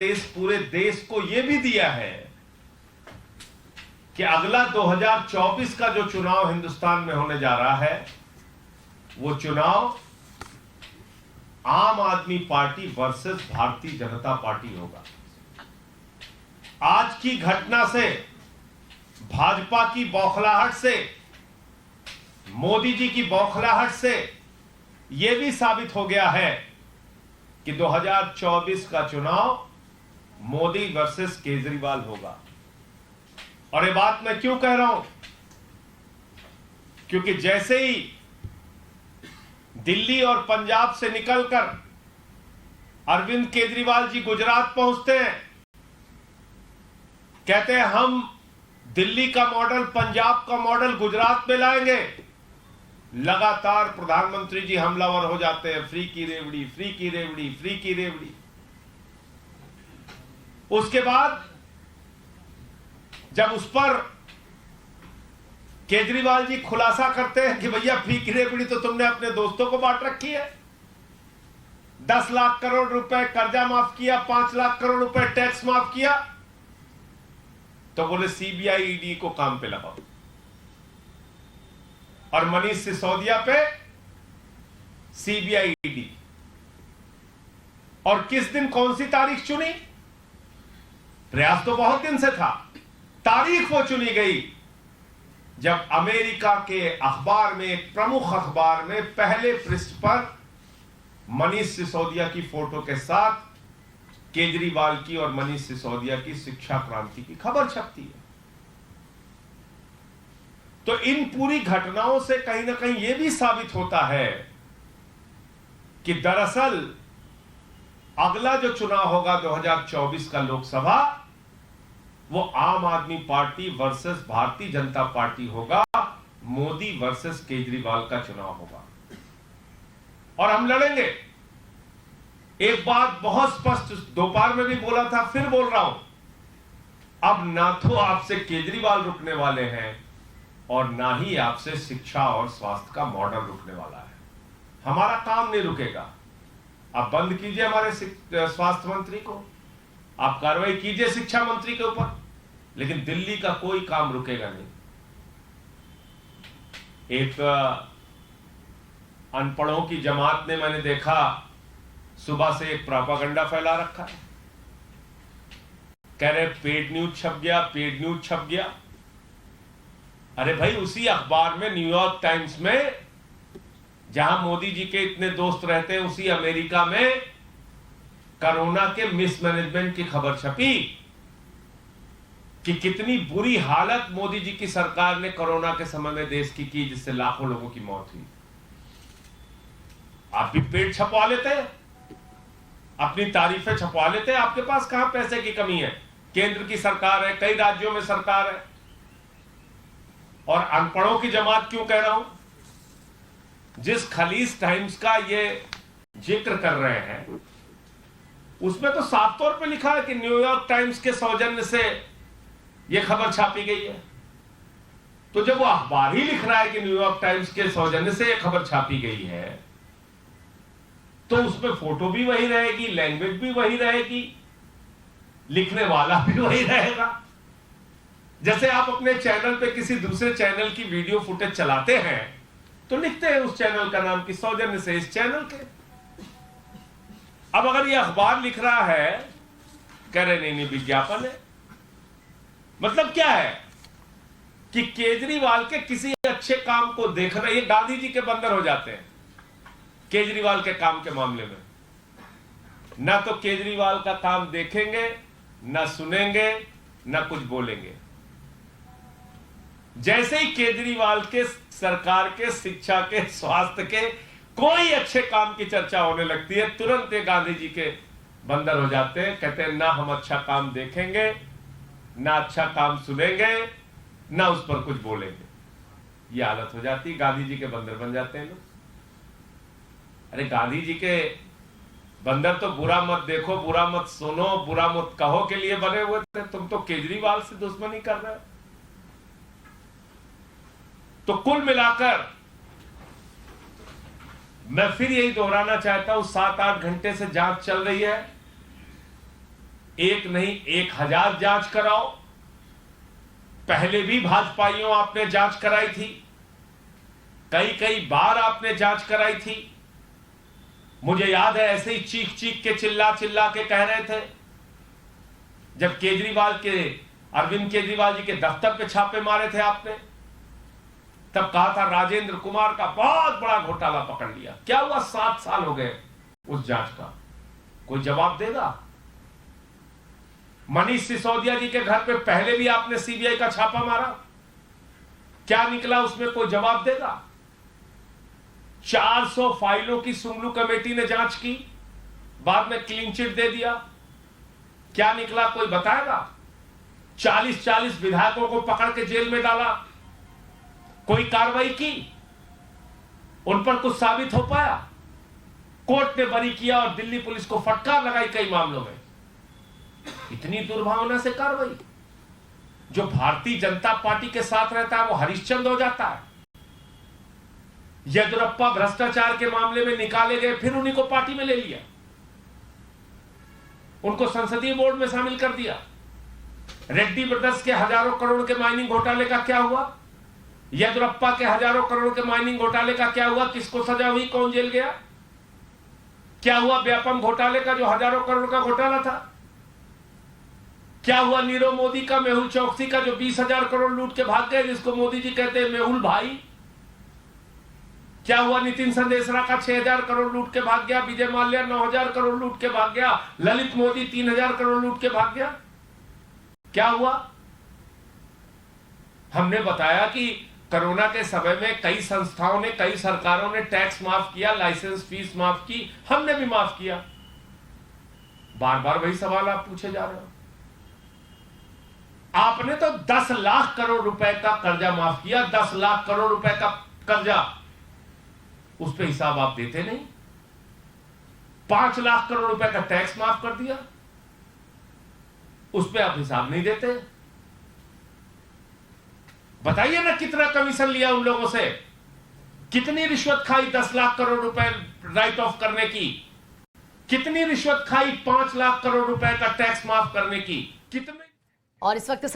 इस पूरे देश को यह भी दिया है कि अगला 2024 का जो चुनाव हिंदुस्तान में होने जा रहा है वो चुनाव आम आदमी party versus Bharatiya Janata party होगा। आज की घटना से, भाजपा की बौखलाहट से, मोदी जी की बौखलाहट से यह भी साबित हो गया है कि 2024 का चुनाव मोदी वर्सेस केजरीवाल होगा। और ये बात मैं क्यों कह रहा हूं? क्योंकि जैसे ही दिल्ली और पंजाब से निकलकर अरविंद केजरीवाल जी गुजरात पहुंचते हैं, कहते हैं हम दिल्ली का मॉडल, पंजाब का मॉडल गुजरात में लाएंगे, लगातार प्रधानमंत्री जी हमलावर हो जाते हैं। फ्री की रेवड़ी, फ्री की रेवड़ी, फ्री की रेवड़ी। उसके बाद जब उस पर केजरीवाल जी खुलासा करते हैं कि भैया फ्री की रेवड़ी तो तुमने अपने दोस्तों को बांट रखी है, 10 लाख करोड़ रुपए कर्जा माफ किया, 5 लाख करोड़ रुपए टैक्स माफ किया, तो बोले सीबीआई ईडी को काम पे लगाओ। और मनीष सिसोदिया पे सीबीआई ईडी। और किस दिन कौन सी तारीख चुनी? प्रयास तो बहुत दिन से था, तारीख वो चुनी गई जब अमेरिका के अखबार में, एक प्रमुख अखबार में पहले पृष्ठ पर मनीष सिसोदिया की फोटो के साथ केजरीवाल की और मनीष सिसोदिया की शिक्षा क्रांति की खबर छपती है। तो इन पूरी घटनाओं से कहीं ना कहीं यह भी साबित होता है कि दरअसल अगला जो चुनाव होगा 2024 का लोकसभा, वो आम आदमी party versus Bharatiya Janata party होगा, मोदी वर्सेस केजरीवाल का चुनाव होगा। और हम लड़ेंगे। एक बात बहुत स्पष्ट दोपहर में भी बोला था, फिर बोल रहा हूं, अब ना तो आपसे केजरीवाल रुकने वाले हैं और ना ही आपसे शिक्षा और स्वास्थ्य का मॉडल रुकने वाला है। हमारा काम नहीं रुकेगा। आप बंद कीजिए हमारे स्वास्थ्य मंत्री को, आप कार्रवाई कीजिए शिक्षा मंत्री के ऊपर, लेकिन दिल्ली का कोई काम रुकेगा नहीं। एक अनपढ़ों की जमात ने, मैंने देखा सुबह से एक प्रोपागेंडा फैला रखा है, कह रहे पेड न्यूज छप गया, पेड न्यूज छप गया। अरे भाई, उसी अखबार में, न्यूयॉर्क टाइम्स में, जहां मोदी जी के इतने दोस्त रहते हैं, उसी अमेरिका में कोरोना के मिसमैनेजमेंट की खबर छपी कि कितनी बुरी हालत मोदी जी की सरकार ने कोरोना के समय में देश की जिससे लाखों लोगों की मौत हुई। आप भी पेड़ छपवा लेते, अपनी तारीफें छपवा लेते। आपके पास कहां पैसे की कमी है? केंद्र की सरकार है, कई राज्यों में सरकार है। और अनपढ़ों की जमात क्यों कह रहा हूं? जिस खलीज टाइम्स का ये जिक्र कर रहे हैं, उसमें तो साफ तौर पे लिखा है कि न्यूयॉर्क टाइम्स के सौजन्य से यह खबर छापी गई है। तो जब वो अखबार ही लिख रहा है कि न्यूयॉर्क टाइम्स के सौजन्य से यह खबर छापी गई है, तो उसमें फोटो भी वही रहेगी, लैंग्वेज भी वही रहेगी, लिखने वाला भी वही रहेगा। जैसे आप अपने चैनल पे किसी दूसरे चैनल की वीडियो फुटेज चलाते हैं तो लिखते हैं उस चैनल का नाम की सौजन्य से इस चैनल के। अब अगर ये अखबार लिख रहा है, कह रहे नहीं विज्ञापन है, मतलब क्या है कि केजरीवाल के किसी अच्छे काम को देख रहे, ये गांधी जी के बंदर हो जाते हैं केजरीवाल के काम के मामले में। ना तो केजरीवाल का काम देखेंगे, ना सुनेंगे, ना कुछ बोलेंगे। जैसे ही केजरीवाल के सरकार के शिक्षा के, स्वास्थ्य के कोई अच्छे काम की चर्चा होने लगती है, तुरंत ये गांधी जी के बंदर हो जाते हैं। कहते हैं ना हम अच्छा काम देखेंगे, ना अच्छा काम सुनेंगे, ना उस पर कुछ बोलेंगे। ये हालत हो जाती है, गांधी जी के बंदर बन जाते हैं लोग। अरे गांधी जी के बंदर तो बुरा मत देखो, बुरा मत सुनो, बुरा मत कहो के लिए बने हुए थे। तुम तो केजरीवाल से दुश्मनी कर रहे हो। तो कुल मिलाकर मैं फिर यही दोहराना चाहता हूं, 7-8 घंटे से जांच चल रही है। एक नहीं 1000 जांच कराओ। पहले भी भाजपाइयों आपने जांच कराई थी, कई बार आपने जांच कराई थी। मुझे याद है ऐसे ही चीख चीख के चिल्ला चिल्ला के कह रहे थे जब अरविंद केजरीवाल जी के दफ्तर पे छापे मारे थे आपने, तब कहा था राजेंद्र कुमार का बहुत बड़ा घोटाला पकड़ लिया। क्या हुआ? 7 साल हो गए उस जांच का, कोई जवाब देगा? मनीष सिसोदिया जी के घर पे पहले भी आपने सीबीआई का छापा मारा, क्या निकला उसमें? कोई जवाब देगा? 400 फाइलों की सुंगलू कमेटी ने जांच की, बाद में क्लीन चिट दे दिया, क्या निकला? कोई बताएगा? 40 विधायकों को पकड़ के जेल में डाला, कोई कार्रवाई की? उन पर कुछ साबित हो पाया? कोर्ट ने बरी किया और दिल्ली पुलिस को फटकार लगाई कई मामलों में। इतनी दुर्भावना से कार्रवाई। जो भारतीय जनता पार्टी के साथ रहता है वो हरिश्चंद्र हो जाता है। येदियुरप्पा भ्रष्टाचार के मामले में निकाले गए, फिर उन्हीं को पार्टी में ले लिया, उनको संसदीय बोर्ड में शामिल कर दिया। रेड्डी ब्रदर्स के हजारों करोड़ के माइनिंग घोटाले का क्या हुआ? येदियुरप्पा के हजारों करोड़ के माइनिंग घोटाले का क्या हुआ? किसको सजा हुई? कौन जेल गया? क्या हुआ व्यापम घोटाले का जो हजारों करोड़ का घोटाला था? क्या हुआ नीरव मोदी का, मेहुल चौकसी का जो 20,000 करोड़ लूट के भाग गए, जिसको मोदी जी कहते हैं मेहुल भाई? क्या हुआ नितिन संदेशरा का 6,000 करोड़ लूट के भाग गया? विजय माल्या 9,000 करोड़ लूट के भाग गया? ललित मोदी 3,000 करोड़ लूट के भाग गया? क्या हुआ? हमने बताया कि कोरोना के समय में कई संस्थाओं ने, कई सरकारों ने टैक्स माफ किया, लाइसेंस फीस माफ की, हमने भी माफ किया। बार बार वही सवाल आप पूछे जा रहे हो। आपने तो 10 लाख करोड़ रुपए का कर्जा माफ किया, 10 लाख करोड़ रुपए का कर्जा, उस पर हिसाब आप देते नहीं। 5 लाख करोड़ रुपए का टैक्स माफ कर दिया, उस पर आप हिसाब नहीं देते। बताइए ना कितना कमीशन लिया उन लोगों से, कितनी रिश्वत खाई 10 लाख करोड़ रुपए राइट ऑफ करने की, कितनी रिश्वत खाई 5 लाख करोड़ रुपए का टैक्स माफ करने की, कितने। और इस वक्त